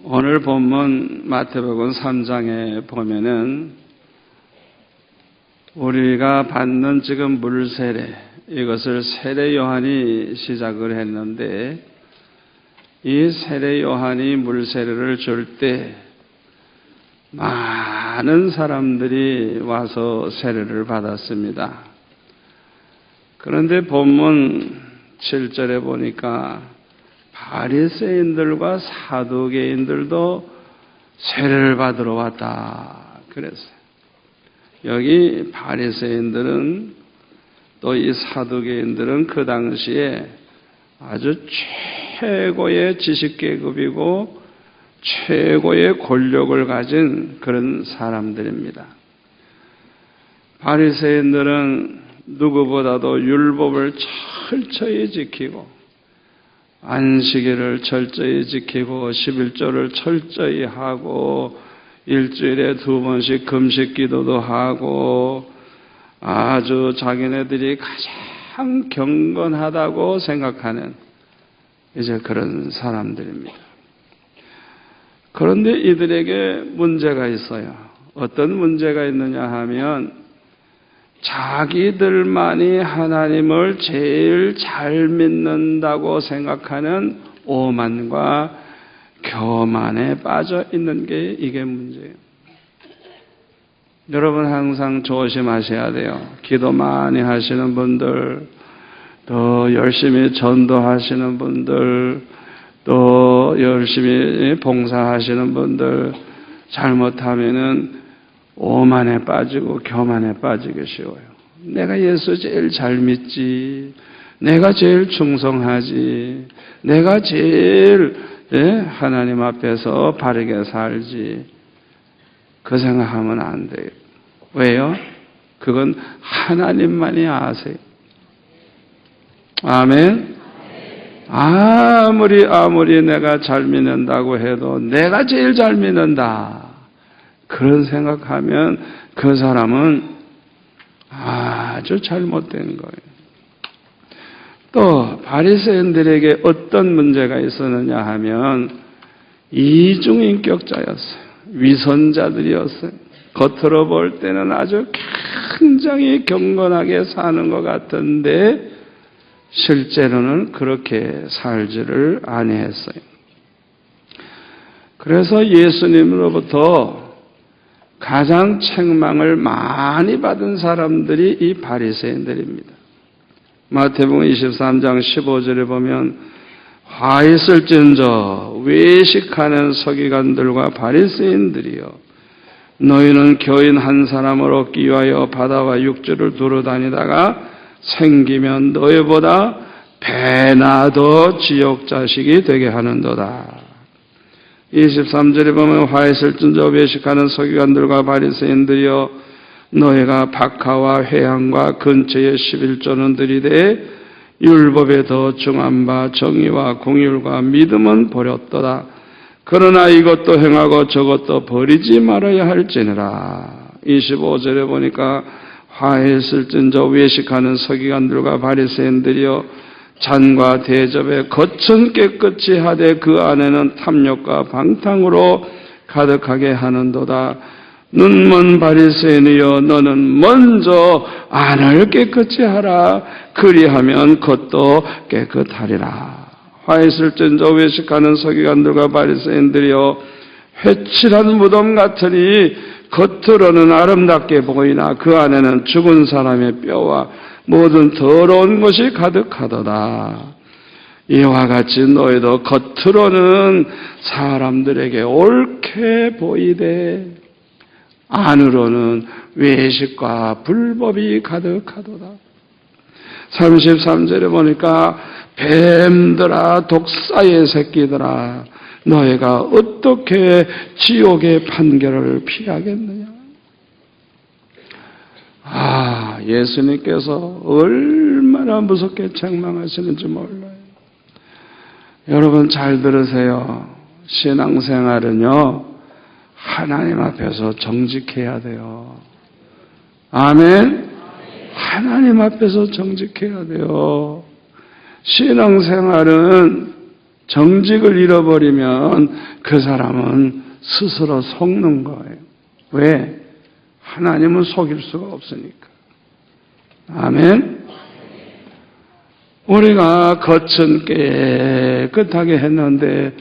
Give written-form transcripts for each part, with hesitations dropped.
오늘 본문 마태복음 3장에 보면은 우리가 받는 지금 물세례, 이것을 세례 요한이 시작을 했는데, 이 세례 요한이 물세례를 줄 때 많은 사람들이 와서 세례를 받았습니다. 그런데 본문 7절에 보니까 바리새인들과 사두개인들도 세례를 받으러 왔다 그랬어요. 여기 바리새인들은 또 이 사두개인들은 그 당시에 아주 최고의 지식계급이고 최고의 권력을 가진 그런 사람들입니다. 바리새인들은 누구보다도 율법을 철저히 지키고 안식일을 철저히 지키고 11조를 철저히 하고 일주일에 2번씩 금식 기도도 하고 아주 자기네들이 가장 경건하다고 생각하는 이제 그런 사람들입니다. 그런데 이들에게 문제가 있어요. 어떤 문제가 있느냐 하면 자기들만이 하나님을 제일 잘 믿는다고 생각하는 오만과 교만에 빠져 있는 게 이게 문제예요. 여러분 항상 조심하셔야 돼요. 기도 많이 하시는 분들, 또 열심히 전도하시는 분들, 또 열심히 봉사하시는 분들, 잘못하면은 오만에 빠지고 교만에 빠지기 쉬워요. 내가 예수 제일 잘 믿지, 내가 제일 충성하지, 내가 제일 하나님 앞에서 바르게 살지, 그 생각하면 안 돼요. 왜요? 그건 하나님만이 아세요. 아멘. 아무리 내가 잘 믿는다고 해도 내가 제일 잘 믿는다, 그런 생각하면 그 사람은 아주 잘못된 거예요. 또 바리새인들에게 어떤 문제가 있었느냐 하면 이중인격자였어요. 위선자들이었어요. 겉으로 볼 때는 아주 굉장히 경건하게 사는 것 같은데 실제로는 그렇게 살지를 아니했어요. 그래서 예수님으로부터 가장 책망을 많이 받은 사람들이 이 바리새인들입니다. 마태복음 23장 15절에 보면 화 있을진저 외식하는 서기관들과 바리새인들이여, 너희는 교인 한 사람을 얻기 위하여 바다와 육지를 두루 다니다가 생기면 너희보다 배나 더 지옥 자식이 되게 하는도다. 23절에 보면 화 있을진저 외식하는 서기관들과 바리새인들이여, 너희가 박하와 회향과 근처의 11조는 들이되 율법에 더 중한 바 정의와 공율과 믿음은 버렸도다. 그러나 이것도 행하고 저것도 버리지 말아야 할지니라. 25절에 보니까 화 있을진저 외식하는 서기관들과 바리새인들이여, 잔과 대접에 겉은 깨끗이 하되 그 안에는 탐욕과 방탕으로 가득하게 하는도다. 눈먼 바리새인이여, 너는 먼저 안을 깨끗이 하라. 그리하면 겉도 깨끗하리라. 화 있을진저 외식하는 서기관들과 바리새인들이여, 회칠한 무덤 같으니 겉으로는 아름답게 보이나 그 안에는 죽은 사람의 뼈와 모든 더러운 것이 가득하도다. 이와 같이 너희도 겉으로는 사람들에게 옳게 보이되 안으로는 외식과 불법이 가득하도다. 33절에 보니까 뱀들아 독사의 새끼들아, 너희가 어떻게 지옥의 판결을 피하겠느냐. 예수님께서 얼마나 무섭게 책망하시는지 몰라요. 여러분 잘 들으세요. 신앙생활은요, 하나님 앞에서 정직해야 돼요. 아멘. 하나님 앞에서 정직해야 돼요. 신앙생활은 정직을 잃어버리면 그 사람은 스스로 속는 거예요. 왜? 하나님은 속일 수가 없으니까. 아멘. 우리가 겉은 깨끗하게 했는데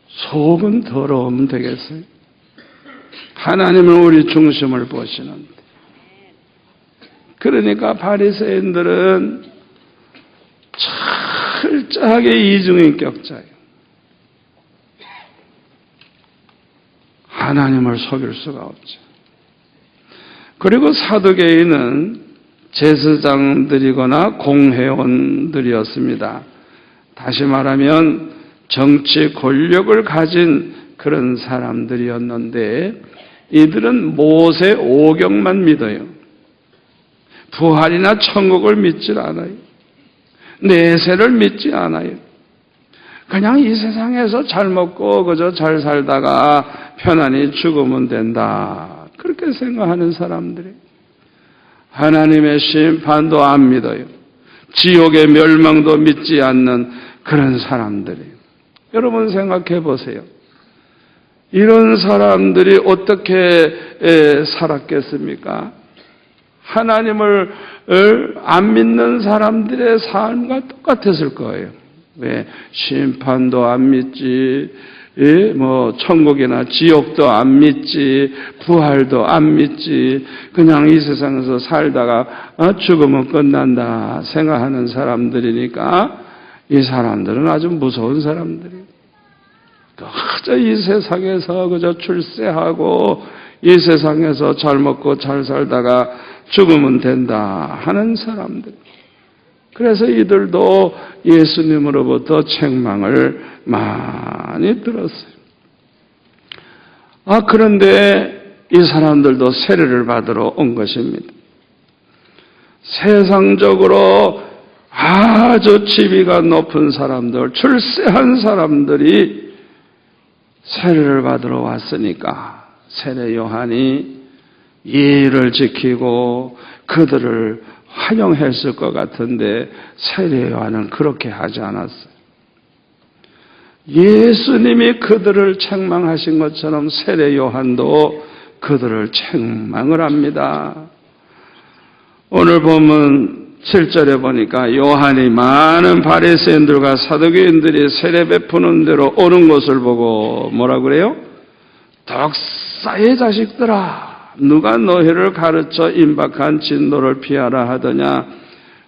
속은 더러우면 되겠어요? 하나님은 우리 중심을 보시는데. 그러니까 바리새인들은 철저하게 이중인격자예요. 하나님을 속일 수가 없죠. 그리고 사두개인은 제사장들이거나 공회원들이었습니다. 다시 말하면 정치 권력을 가진 그런 사람들이었는데 이들은 모세 오경만 믿어요. 부활이나 천국을 믿질 않아요. 내세를 믿지 않아요. 그냥 이 세상에서 잘 먹고 그저 잘 살다가 편안히 죽으면 된다. 그렇게 생각하는 사람들이 하나님의 심판도 안 믿어요. 지옥의 멸망도 믿지 않는 그런 사람들이에요. 여러분 생각해 보세요. 이런 사람들이 어떻게 살았겠습니까? 하나님을 안 믿는 사람들의 삶과 똑같았을 거예요. 왜? 심판도 안 믿지, 천국이나 지옥도 안 믿지, 부활도 안 믿지, 그냥 이 세상에서 살다가 죽으면 끝난다 생각하는 사람들이니까 이 사람들은 아주 무서운 사람들이에요. 그저 이 세상에서 그저 출세하고 이 세상에서 잘 먹고 잘 살다가 죽으면 된다 하는 사람들. 그래서 이들도 예수님으로부터 책망을 많이 들었어요. 그런데 이 사람들도 세례를 받으러 온 것입니다. 세상적으로 아주 지위가 높은 사람들, 출세한 사람들이 세례를 받으러 왔으니까 세례 요한이 예의를 지키고 그들을 환영했을 것 같은데 세례 요한은 그렇게 하지 않았어요. 예수님이 그들을 책망하신 것처럼 세례 요한도 그들을 책망을 합니다. 오늘 보면 7절에 보니까 요한이 많은 바리새인들과 사두개인들이 세례 베푸는 대로 오는 것을 보고 뭐라 그래요? 덕사의 자식들아, 누가 너희를 가르쳐 임박한 진노를 피하라 하더냐?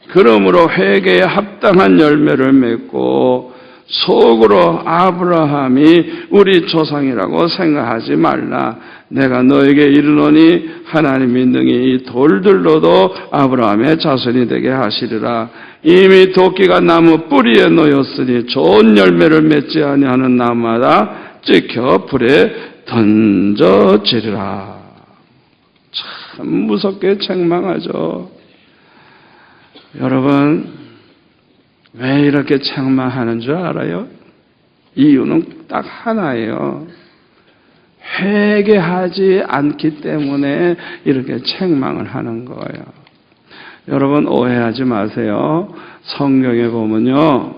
그러므로 회개에 합당한 열매를 맺고 속으로 아브라함이 우리 조상이라고 생각하지 말라. 내가 너에게 이르노니 하나님이 능히 이 돌들로도 아브라함의 자손이 되게 하시리라. 이미 도끼가 나무 뿌리에 놓였으니 좋은 열매를 맺지 아니하는 나무마다 찍혀 불에 던져지리라. 참 무섭게 책망하죠. 여러분, 왜 이렇게 책망하는 줄 알아요? 이유는 딱 하나예요. 회개하지 않기 때문에 이렇게 책망을 하는 거예요. 여러분 오해하지 마세요. 성경에 보면요,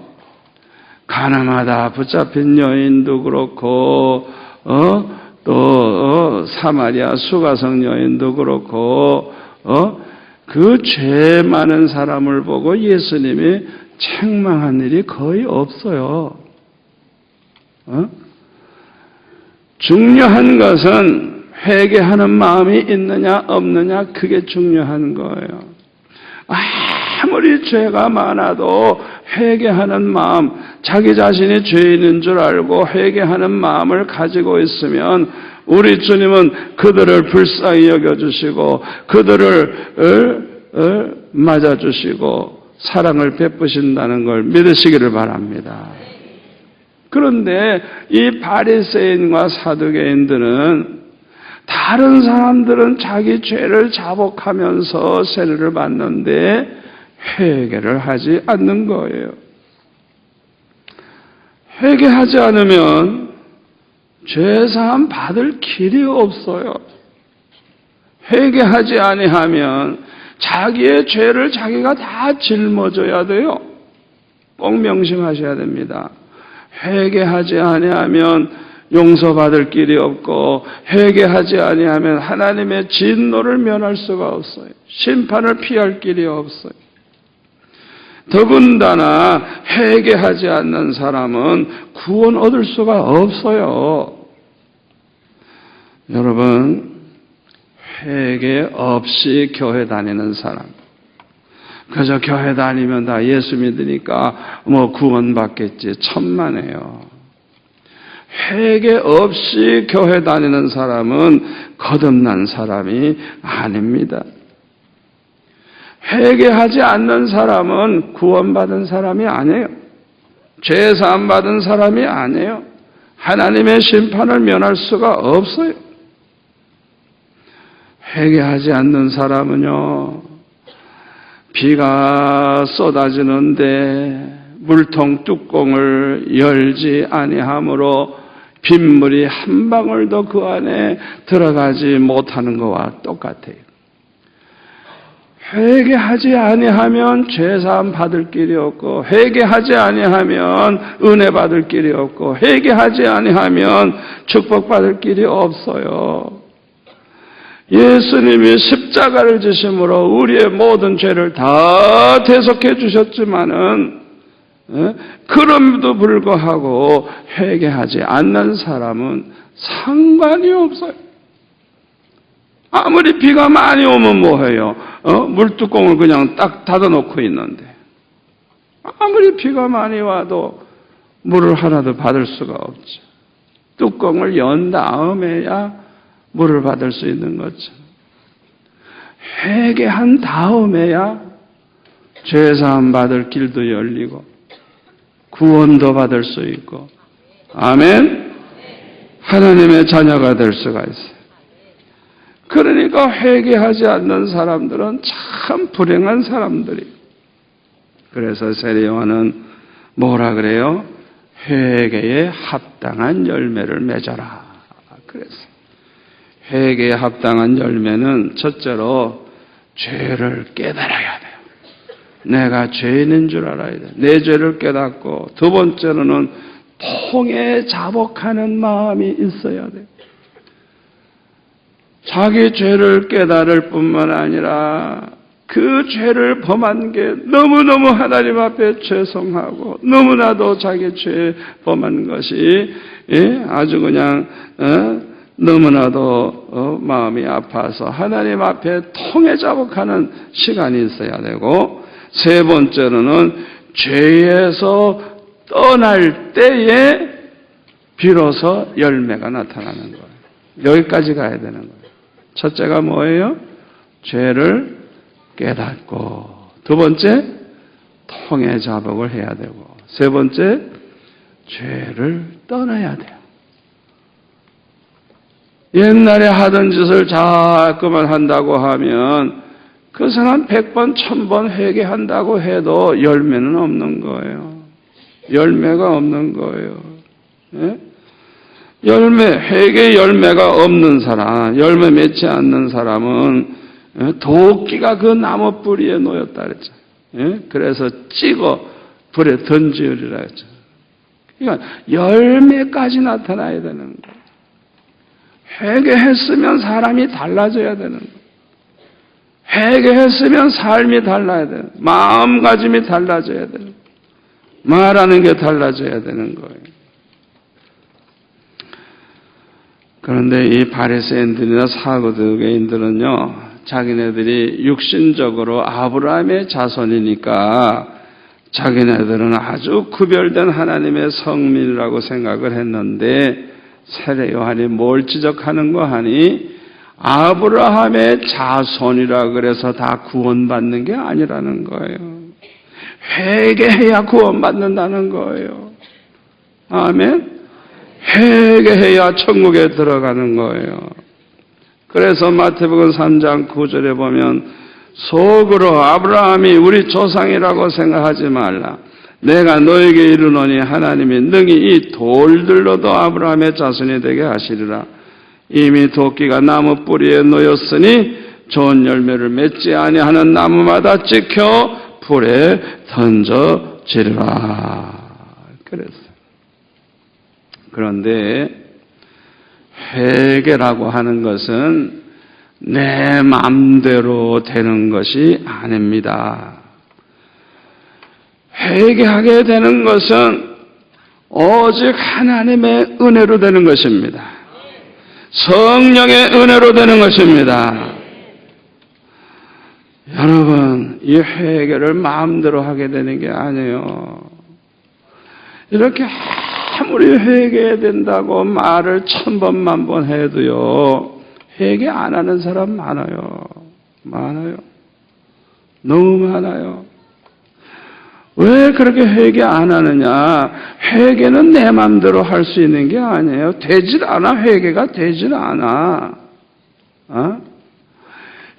가늠하다 붙잡힌 여인도 그렇고 또 사마리아 수가성 여인도 그렇고 그 죄 많은 사람을 보고 예수님이 책망한 일이 거의 없어요. 중요한 것은 회개하는 마음이 있느냐 없느냐, 그게 중요한 거예요. 아무리 죄가 많아도 회개하는 마음, 자기 자신이 죄인인 줄 알고 회개하는 마음을 가지고 있으면 우리 주님은 그들을 불쌍히 여겨주시고 그들을 맞아주시고 사랑을 베푸신다는 걸 믿으시기를 바랍니다. 그런데 이 바리새인과 사두개인들은, 다른 사람들은 자기 죄를 자복하면서 세례를 받는데 회개를 하지 않는 거예요. 회개하지 않으면 죄사함 받을 길이 없어요. 회개하지 아니하면 자기의 죄를 자기가 다 짊어져야 돼요. 꼭 명심하셔야 됩니다. 회개하지 아니하면 용서받을 길이 없고 회개하지 아니하면 하나님의 진노를 면할 수가 없어요. 심판을 피할 길이 없어요. 더군다나 회개하지 않는 사람은 구원 얻을 수가 없어요. 여러분, 회개 없이 교회 다니는 사람, 그저 교회 다니면 다 예수 믿으니까 구원 받겠지, 천만에요. 회개 없이 교회 다니는 사람은 거듭난 사람이 아닙니다. 회개하지 않는 사람은 구원받은 사람이 아니에요. 죄사함 받은 사람이 아니에요. 하나님의 심판을 면할 수가 없어요. 회개하지 않는 사람은요, 비가 쏟아지는데 물통 뚜껑을 열지 아니하므로 빗물이 한 방울도 그 안에 들어가지 못하는 것과 똑같아요. 회개하지 아니하면 죄사함 받을 길이 없고, 회개하지 아니하면 은혜 받을 길이 없고, 회개하지 아니하면 축복 받을 길이 없어요. 예수님이 십자가를 지심으로 우리의 모든 죄를 다 대속해 주셨지만은, 그럼에도 불구하고 회개하지 않는 사람은 상관이 없어요. 아무리 비가 많이 오면 뭐해요? 물뚜껑을 그냥 딱 닫아놓고 있는데, 아무리 비가 많이 와도 물을 하나도 받을 수가 없죠. 뚜껑을 연 다음에야 물을 받을 수 있는 거죠. 회개한 다음에야 죄사함 받을 길도 열리고 구원도 받을 수 있고, 아멘? 하나님의 자녀가 될 수가 있어요. 그러니까 회개하지 않는 사람들은 참 불행한 사람들이. 그래서 세례요한은 뭐라 그래요? 회개에 합당한 열매를 맺어라. 그랬어요. 회개에 합당한 열매는 첫째로 죄를 깨달아야 돼요. 내가 죄인인 줄 알아야 돼요. 내 죄를 깨닫고, 두 번째로는 통에 자복하는 마음이 있어야 돼요. 자기 죄를 깨달을 뿐만 아니라 그 죄를 범한 게 너무너무 하나님 앞에 죄송하고, 너무나도 자기 죄 범한 것이 아주 그냥 너무나도 마음이 아파서 하나님 앞에 통에 자복하는 시간이 있어야 되고, 세 번째로는 죄에서 떠날 때에 비로소 열매가 나타나는 거예요. 여기까지 가야 되는 거예요. 첫째가 뭐예요? 죄를 깨닫고, 두 번째 통에 자복을 해야 되고, 세 번째 죄를 떠나야 돼요. 옛날에 하던 짓을 자꾸만 한다고 하면 그 사람 100번, 1000번 회개한다고 해도 열매는 없는 거예요. 열매가 없는 거예요. 예? 회개 열매가 없는 사람, 열매 맺지 않는 사람은 도끼가 그 나무 뿌리에 놓였다 그랬죠. 예? 그래서 찍어 불에 던지으리라 했죠. 그러니까 열매까지 나타나야 되는 거예요. 회개했으면 사람이 달라져야 되는 거예요. 회개했으면 삶이 달라야 돼요. 마음가짐이 달라져야 돼요. 말하는 게 달라져야 되는 거예요. 그런데 이 바리새인들이나 사두개인들은요, 자기네들이 육신적으로 아브라함의 자손이니까 자기네들은 아주 구별된 하나님의 성민이라고 생각을 했는데, 세례 요한이 뭘 지적하는가 하니 아브라함의 자손이라 그래서 다 구원받는 게 아니라는 거예요. 회개해야 구원받는다는 거예요. 아멘. 회개해야 천국에 들어가는 거예요. 그래서 마태복음 3장 9절에 보면 속으로 아브라함이 우리 조상이라고 생각하지 말라. 내가 너에게 이르노니 하나님이 능히 이 돌들로도 아브라함의 자손이 되게 하시리라. 이미 도끼가 나무 뿌리에 놓였으니 좋은 열매를 맺지 아니하는 나무마다 찍혀 불에 던져지리라. 그랬어요. 그런데 회개라고 하는 것은 내 마음대로 되는 것이 아닙니다. 회개하게 되는 것은 오직 하나님의 은혜로 되는 것입니다. 성령의 은혜로 되는 것입니다. 여러분, 이 회개를 마음대로 하게 되는 게 아니에요. 이렇게 아무리 회개해야 된다고 말을 1000번, 10,000번 해도요, 회개 안 하는 사람 많아요. 많아요. 너무 많아요. 왜 그렇게 회개 안 하느냐? 회개는 내 마음대로 할 수 있는 게 아니에요. 되질 않아. 회개가 되질 않아.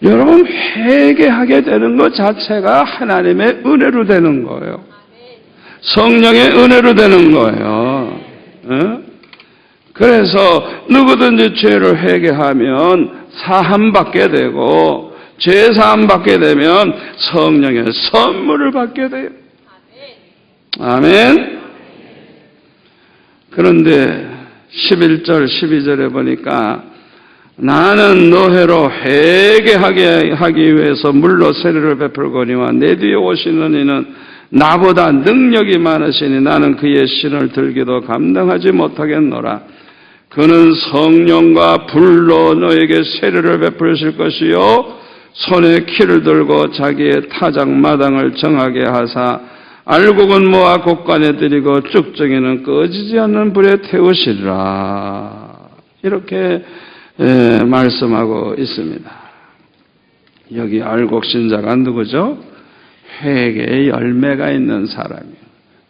여러분, 회개하게 되는 것 자체가 하나님의 은혜로 되는 거예요. 성령의 은혜로 되는 거예요. 그래서 누구든지 죄를 회개하면 사함받게 되고, 죄 사함받게 되면 성령의 선물을 받게 돼요. 아멘. 그런데 11절, 12절에 보니까 나는 너희로 회개하게 하기 위해서 물로 세례를 베풀거니와 내 뒤에 오시는 이는 나보다 능력이 많으시니 나는 그의 신을 들기도 감당하지 못하겠노라. 그는 성령과 불로 너에게 세례를 베푸실 것이요 손에 키를 들고 자기의 타작마당을 정하게 하사 알곡은 모아 곡간에 들이고 쭉정이는 꺼지지 않는 불에 태우시리라. 이렇게 말씀하고 있습니다. 여기 알곡신자가 누구죠? 회개의 열매가 있는 사람이에요.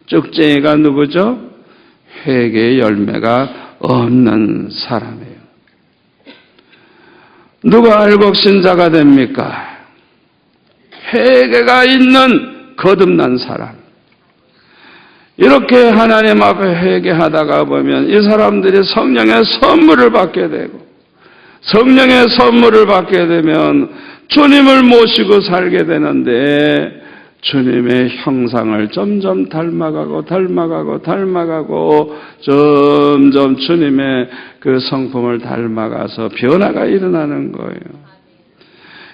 쭉정이가 누구죠? 회개의 열매가 없는 사람이에요. 누가 알곡신자가 됩니까? 회개가 있는 거듭난 사람. 이렇게 하나님 앞에 회개하다가 보면 이 사람들이 성령의 선물을 받게 되고, 성령의 선물을 받게 되면 주님을 모시고 살게 되는데 주님의 형상을 점점 닮아가고 점점 주님의 그 성품을 닮아가서 변화가 일어나는 거예요.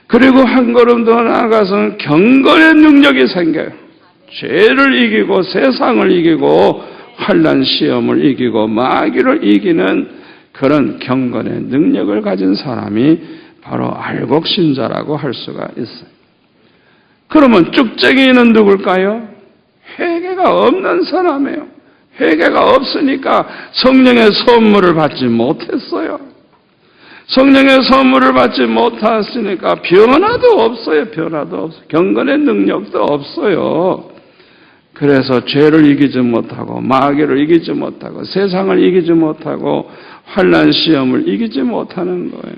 그리고 한 걸음 더 나아가서는 경건의 능력이 생겨요. 죄를 이기고 세상을 이기고 환난 시험을 이기고 마귀를 이기는 그런 경건의 능력을 가진 사람이 바로 알곡신자라고 할 수가 있어요. 그러면 쭉쟁이는 누굴까요? 회개가 없는 사람이에요. 회개가 없으니까 성령의 선물을 받지 못했어요. 성령의 선물을 받지 못했으니까 변화도 없어요. 변화도 없어요. 경건의 능력도 없어요. 그래서 죄를 이기지 못하고 마귀를 이기지 못하고 세상을 이기지 못하고 환난 시험을 이기지 못하는 거예요.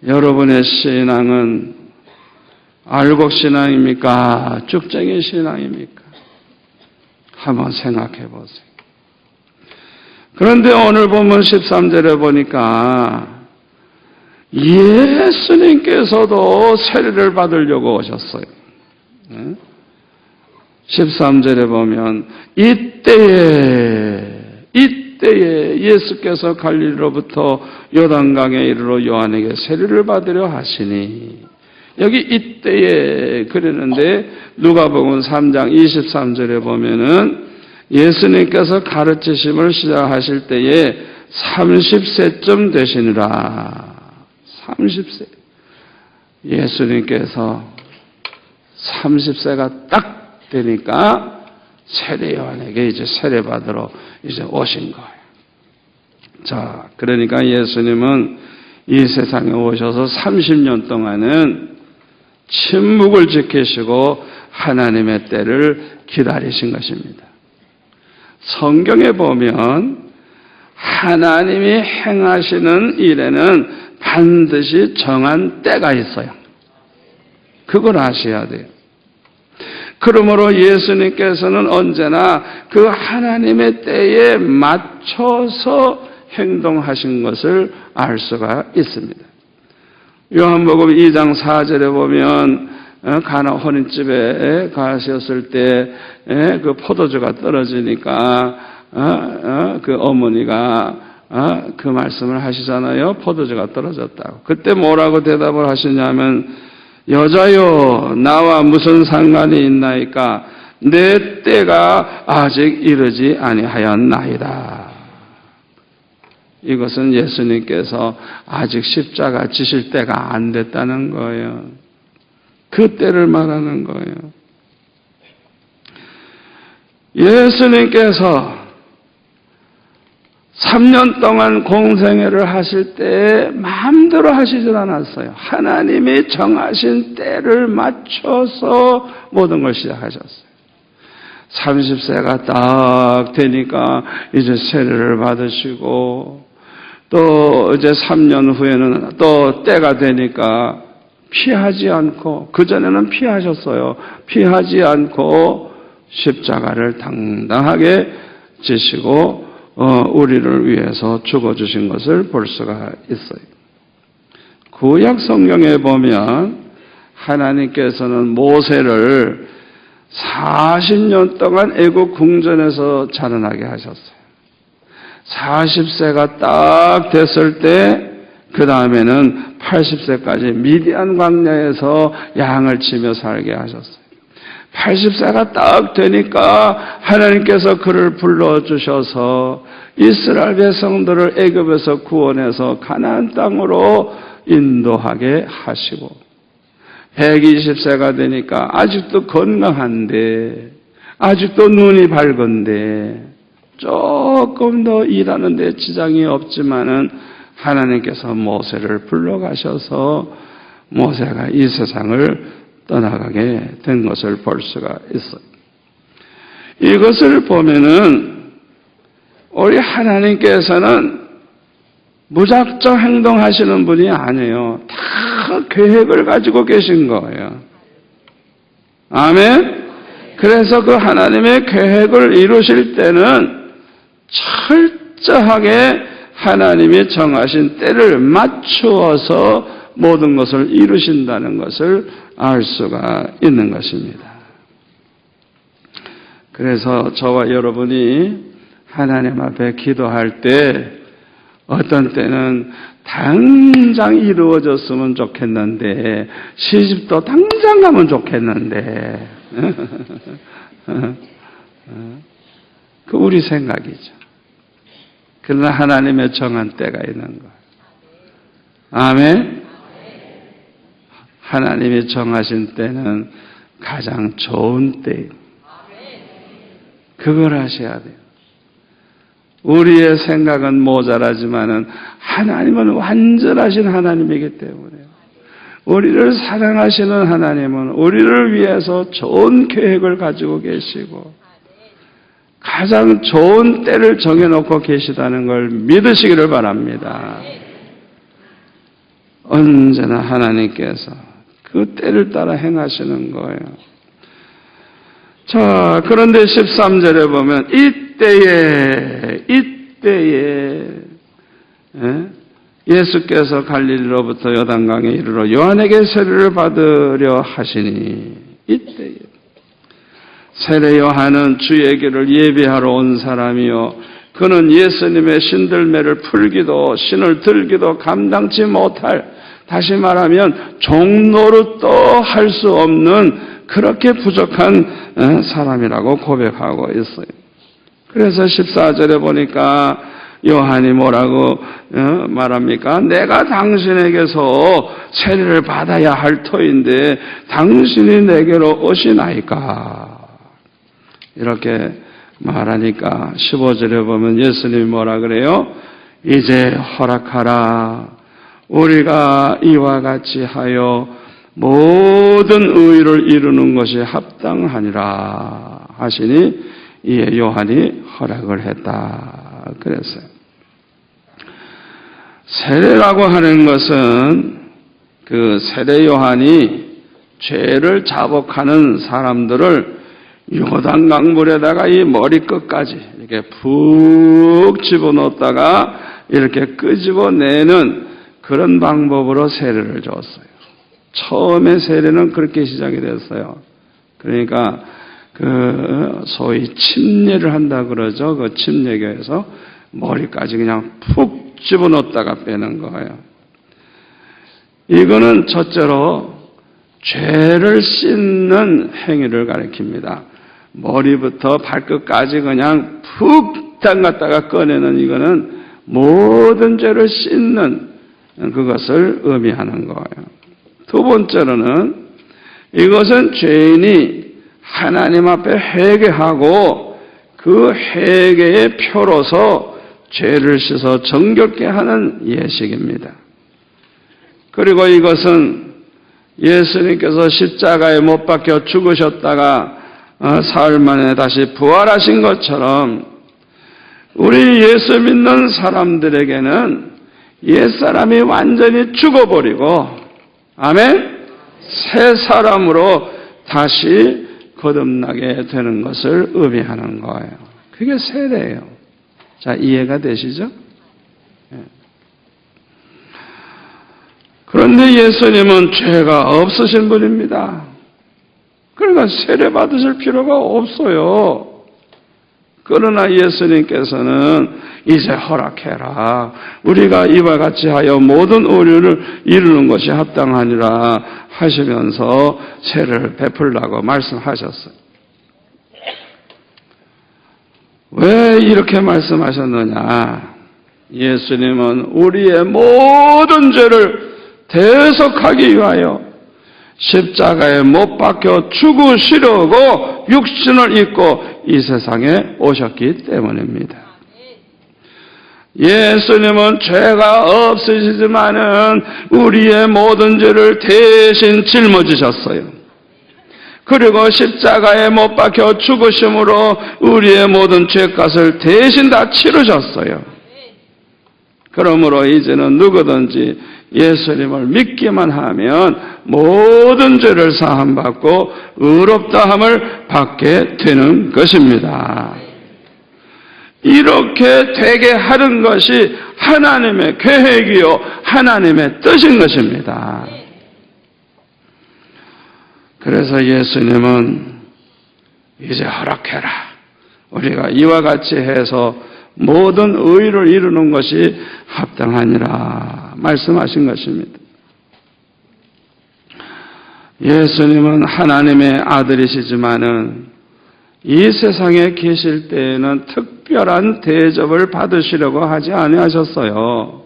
여러분의 신앙은 알곡신앙입니까? 쭉쟁이 신앙입니까? 한번 생각해 보세요. 그런데 오늘 본문 13절에 보니까 예수님께서도 세례를 받으려고 오셨어요. 13절에 보면 이때에 예수께서 갈릴리로부터 요단강에 이르러 요한에게 세례를 받으려 하시니, 여기 이때에 그러는데 누가복음 3장 23절에 보면은 예수님께서 가르치심을 시작하실 때에 30세쯤 되시니라. 30세. 예수님께서 30세가 딱 되니까 세례 요한에게 이제 세례 받으러 이제 오신 거예요. 자, 그러니까 예수님은 이 세상에 오셔서 30년 동안은 침묵을 지키시고 하나님의 때를 기다리신 것입니다. 성경에 보면 하나님이 행하시는 일에는 반드시 정한 때가 있어요. 그걸 아셔야 돼요. 그러므로 예수님께서는 언제나 그 하나님의 때에 맞춰서 행동하신 것을 알 수가 있습니다. 요한복음 2장 4절에 보면 가나 혼인집에 가셨을 때 그 포도주가 떨어지니까 그 어머니가 그 말씀을 하시잖아요. 포도주가 떨어졌다고. 그때 뭐라고 대답을 하시냐면 여자여 나와 무슨 상관이 있나이까 내 때가 아직 이르지 아니하였나이다. 이것은 예수님께서 아직 십자가 지실 때가 안 됐다는 거예요. 그 때를 말하는 거예요. 예수님께서 3년 동안 공생애를 하실 때 마음대로 하시질 않았어요. 하나님이 정하신 때를 맞춰서 모든 걸 시작하셨어요. 30세가 딱 되니까 이제 세례를 받으시고 또 이제 3년 후에는 또 때가 되니까 피하지 않고 그전에는 피하셨어요. 피하지 않고 십자가를 당당하게 지시고 우리를 위해서 죽어주신 것을 볼 수가 있어요. 구약 성경에 보면 하나님께서는 모세를 40년 동안 애국 궁전에서 자라나게 하셨어요. 40세가 딱 됐을 때 그 다음에는 80세까지 미디안 광야에서 양을 치며 살게 하셨어요. 80세가 딱 되니까 하나님께서 그를 불러주셔서 이스라엘 백성들을 애굽에서 구원해서 가나안 땅으로 인도하게 하시고 120세가 되니까 아직도 건강한데 아직도 눈이 밝은데 조금 더 일하는 데 지장이 없지만은 하나님께서 모세를 불러가셔서 모세가 이 세상을 떠나가게 된 것을 볼 수가 있어요. 이것을 보면은 우리 하나님께서는 무작정 행동하시는 분이 아니에요. 다 계획을 가지고 계신 거예요. 아멘? 그래서 그 하나님의 계획을 이루실 때는 철저하게 하나님이 정하신 때를 맞추어서 모든 것을 이루신다는 것을 알 수가 있는 것입니다. 그래서 저와 여러분이 하나님 앞에 기도할 때 어떤 때는 당장 이루어졌으면 좋겠는데 시집도 당장 가면 좋겠는데 그 우리 생각이죠. 그러나 하나님의 정한 때가 있는 거예요. 아멘? 하나님이 정하신 때는 가장 좋은 때예요. 그걸 하셔야 돼요. 우리의 생각은 모자라지만은 하나님은 완전하신 하나님이기 때문에 우리를 사랑하시는 하나님은 우리를 위해서 좋은 계획을 가지고 계시고 가장 좋은 때를 정해놓고 계시다는 걸 믿으시기를 바랍니다. 언제나 하나님께서 그 때를 따라 행하시는 거예요. 자, 그런데 13절에 보면 이때에 예수께서 갈릴리로부터 요단강에 이르러 요한에게 세례를 받으려 하시니 이때에 세례 요한은 주의 길을 예비하러 온 사람이요 그는 예수님의 신들매를 풀기도 신을 들기도 감당치 못할 다시 말하면 종노릇도 할 수 없는 그렇게 부족한 사람이라고 고백하고 있어요. 그래서 14절에 보니까 요한이 뭐라고 말합니까? 내가 당신에게서 세례를 받아야 할 터인데 당신이 내게로 오시나이까? 이렇게 말하니까 15절에 보면 예수님이 뭐라 그래요? 이제 허락하라. 우리가 이와 같이 하여 모든 의를 이루는 것이 합당하니라 하시니 이에 요한이 허락을 했다 그랬어요. 세례라고 하는 것은 그 세례 요한이 죄를 자복하는 사람들을 요단강 물에다가 이 머리끝까지 이렇게 푹 집어넣었다가 이렇게 끄집어내는 그런 방법으로 세례를 줬어요. 처음에 세례는 그렇게 시작이 됐어요. 그러니까 소위 침례를 한다 그러죠. 그 침례교에서 머리까지 그냥 푹 집어넣었다가 빼는 거예요. 이거는 첫째로 죄를 씻는 행위를 가리킵니다. 머리부터 발끝까지 그냥 푹 담갔다가 꺼내는 이거는 모든 죄를 씻는 그것을 의미하는 거예요. 두 번째로는 이것은 죄인이 하나님 앞에 회개하고 그 회개의 표로서 죄를 씻어 정결케 하는 예식입니다. 그리고 이것은 예수님께서 십자가에 못 박혀 죽으셨다가 사흘 만에 다시 부활하신 것처럼 우리 예수 믿는 사람들에게는 옛사람이 완전히 죽어버리고 아멘? 새 사람으로 다시 거듭나게 되는 것을 의미하는 거예요. 그게 세례예요. 자, 이해가 되시죠? 그런데 예수님은 죄가 없으신 분입니다. 그러니까 세례 받으실 필요가 없어요. 그러나 예수님께서는 이제 허락해라. 우리가 이와 같이 하여 모든 의를 이루는 것이 합당하니라 하시면서 세례를 베풀라고 말씀하셨어요. 왜 이렇게 말씀하셨느냐? 예수님은 우리의 모든 죄를 대속하기 위하여 십자가에 못 박혀 죽으시려고 육신을 입고 이 세상에 오셨기 때문입니다. 예수님은 죄가 없으시지만은 우리의 모든 죄를 대신 짊어지셨어요. 그리고 십자가에 못 박혀 죽으심으로 우리의 모든 죄값을 대신 다 치르셨어요. 그러므로 이제는 누구든지 예수님을 믿기만 하면 모든 죄를 사함받고 의롭다함을 받게 되는 것입니다. 이렇게 되게 하는 것이 하나님의 계획이요 하나님의 뜻인 것입니다. 그래서 예수님은 이제 허락해라. 우리가 이와 같이 해서 모든 의를 이루는 것이 합당하니라 말씀하신 것입니다. 예수님은 하나님의 아들이시지만은 이 세상에 계실 때에는 특별한 대접을 받으시려고 하지 아니하셨어요.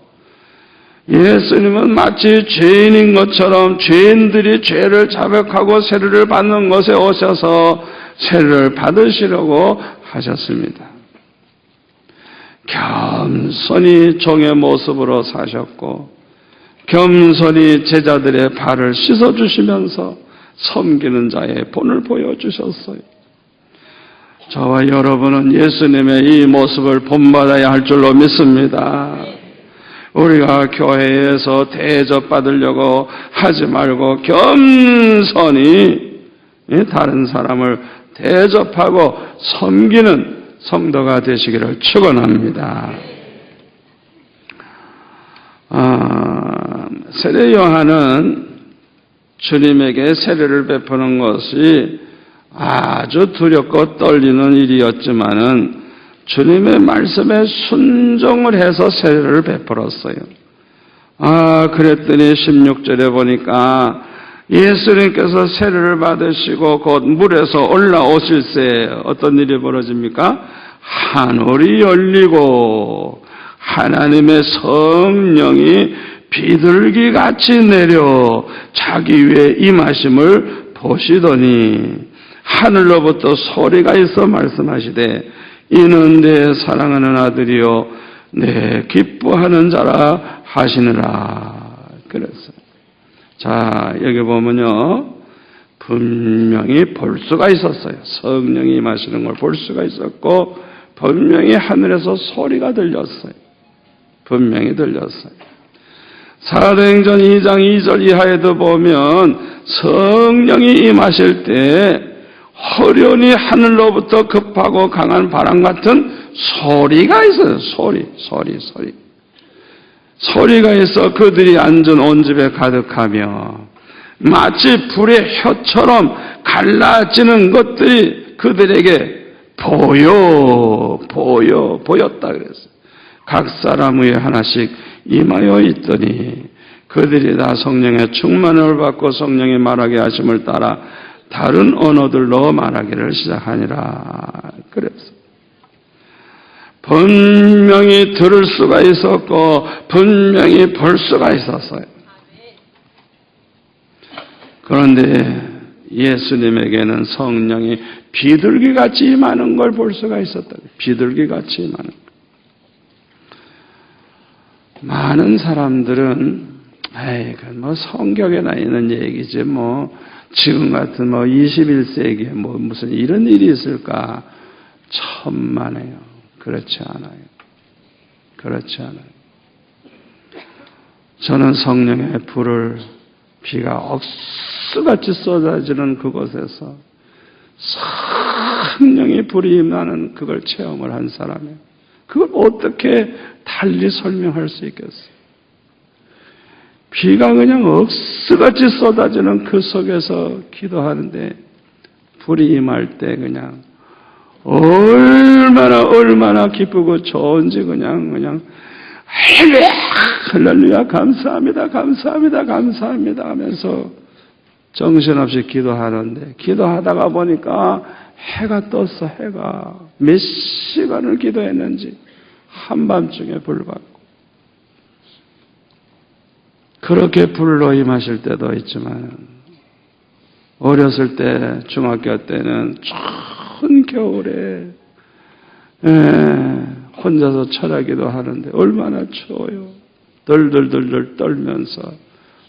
예수님은 마치 죄인인 것처럼 죄인들이 죄를 자백하고 세례를 받는 것에 오셔서 세례를 받으시려고 하셨습니다. 겸손히 종의 모습으로 사셨고 겸손히 제자들의 발을 씻어주시면서 섬기는 자의 본을 보여주셨어요. 저와 여러분은 예수님의 이 모습을 본받아야 할 줄로 믿습니다. 우리가 교회에서 대접받으려고 하지 말고 겸손히 다른 사람을 대접하고 섬기는 성도가 되시기를 축원합니다. 세례 요한은 주님에게 세례를 베푸는 것이 아주 두렵고 떨리는 일이었지만은 주님의 말씀에 순종을 해서 세례를 베풀었어요. 그랬더니 16절에 보니까 예수님께서 세례를 받으시고 곧 물에서 올라오실새 어떤 일이 벌어집니까? 하늘이 열리고 하나님의 성령이 비둘기같이 내려 자기 위에 임하심을 보시더니 하늘로부터 소리가 있어 말씀하시되 이는 내 사랑하는 아들이요 내 기뻐하는 자라 하시느라 그랬어요. 자, 여기 보면요 분명히 볼 수가 있었어요. 성령이 임하시는 걸 볼 수가 있었고 분명히 하늘에서 소리가 들렸어요. 분명히 들렸어요. 사도행전 2장 2절 이하에도 보면 성령이 임하실 때 호련히 하늘로부터 급하고 강한 바람 같은 소리가 있어요. 소리가 있어 그들이 앉은 온 집에 가득하며 마치 불의 혀처럼 갈라지는 것들이 그들에게 보였다 그랬어요. 각 사람 위에 하나씩 임하여 있더니 그들이 다 성령의 충만을 받고 성령이 말하게 하심을 따라 다른 언어들로 말하기를 시작하니라 그랬어요. 분명히 들을 수가 있었고 분명히 볼 수가 있었어요. 그런데 예수님에게는 성령이 비둘기같이 임하는 걸 볼 수가 있었다. 비둘기같이 임하는 걸. 많은 사람들은 그건 성경에나 있는 얘기지 지금 같은 21세기에 무슨 이런 일이 있을까? 천만에요. 그렇지 않아요. 그렇지 않아요. 저는 성령의 불을 비가 억수같이 쏟아지는 그곳에서 성령의 불이 임하는 그걸 체험을 한 사람이에요. 그걸 어떻게 달리 설명할 수 있겠어요? 비가 그냥 억수같이 쏟아지는 그 속에서 기도하는데 불이 임할 때 그냥 얼마나 기쁘고 좋은지 그냥 할렐루야 감사합니다 하면서 정신없이 기도하는데 기도하다가 보니까 해가 떴어. 해가 몇 시간을 기도했는지 한밤중에 불 받고 그렇게 불로 임하실 때도 있지만 어렸을 때 중학교 때는 추운 겨울에 혼자서 철야기도 하는데 얼마나 추워요. 덜덜덜덜 떨면서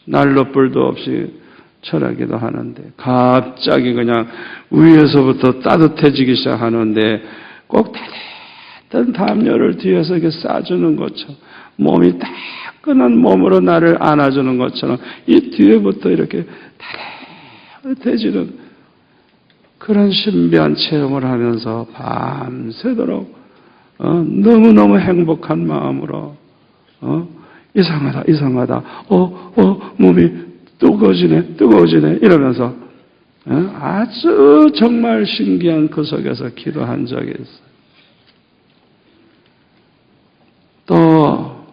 난로불도 없이 철야기도 하는데 갑자기 그냥 위에서부터 따뜻해지기 시작하는데 꼭 따뜻한 담요를 뒤에서 이렇게 싸주는 것처럼 몸이 따끈한 몸으로 나를 안아주는 것처럼 이 뒤에부터 이렇게 따뜻해지는 그런 신비한 체험을 하면서 밤새도록 너무너무 행복한 마음으로 이상하다 몸이 뜨거워지네 이러면서 아주 정말 신기한 그 속에서 기도한 적이 있어요. 또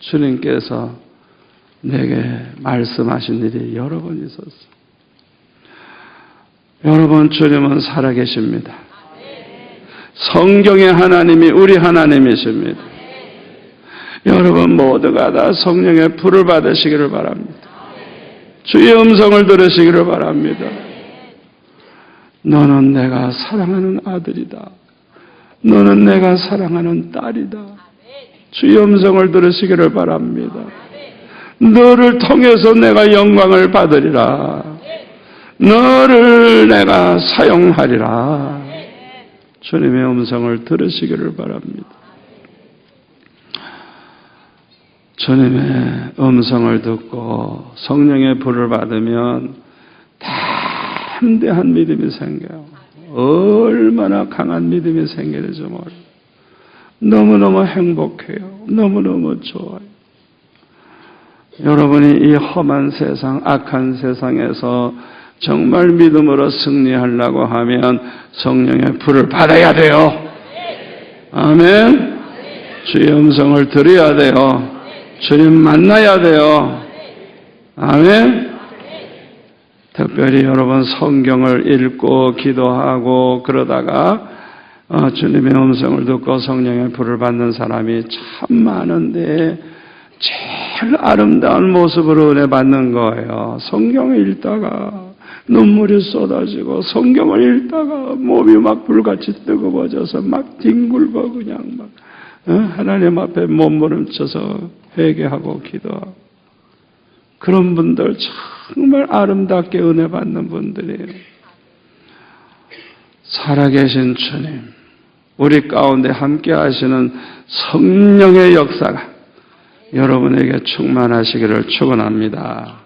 주님께서 내게 말씀하신 일이 여러 번 있었어요. 여러분, 주님은 살아계십니다. 성경의 하나님이 우리 하나님이십니다. 여러분 모두가 다 성령의 불을 받으시기를 바랍니다. 주의 음성을 들으시기를 바랍니다. 너는 내가 사랑하는 아들이다. 너는 내가 사랑하는 딸이다. 주의 음성을 들으시기를 바랍니다. 너를 통해서 내가 영광을 받으리라. 너를 내가 사용하리라. 주님의 음성을 들으시기를 바랍니다. 주님의 음성을 듣고 성령의 불을 받으면 담대한 믿음이 생겨요. 얼마나 강한 믿음이 생기는지 몰라요. 너무너무 행복해요. 너무너무 좋아요. 여러분이 이 험한 세상, 악한 세상에서 정말 믿음으로 승리하려고 하면 성령의 불을 받아야 돼요. 아멘. 주의 음성을 들어야 돼요. 주님 만나야 돼요. 아멘. 특별히 여러분 성경을 읽고 기도하고 그러다가 주님의 음성을 듣고 성령의 불을 받는 사람이 참 많은데 제일 아름다운 모습으로 은혜 받는 거예요. 성경을 읽다가 눈물이 쏟아지고 성경을 읽다가 몸이 막 불같이 뜨거워져서 막 뒹굴고 그냥 막 하나님 앞에 몸부림쳐서 회개하고 기도하고 그런 분들 정말 아름답게 은혜 받는 분들이에요. 살아계신 주님, 우리 가운데 함께 하시는 성령의 역사가 여러분에게 충만하시기를 축원합니다.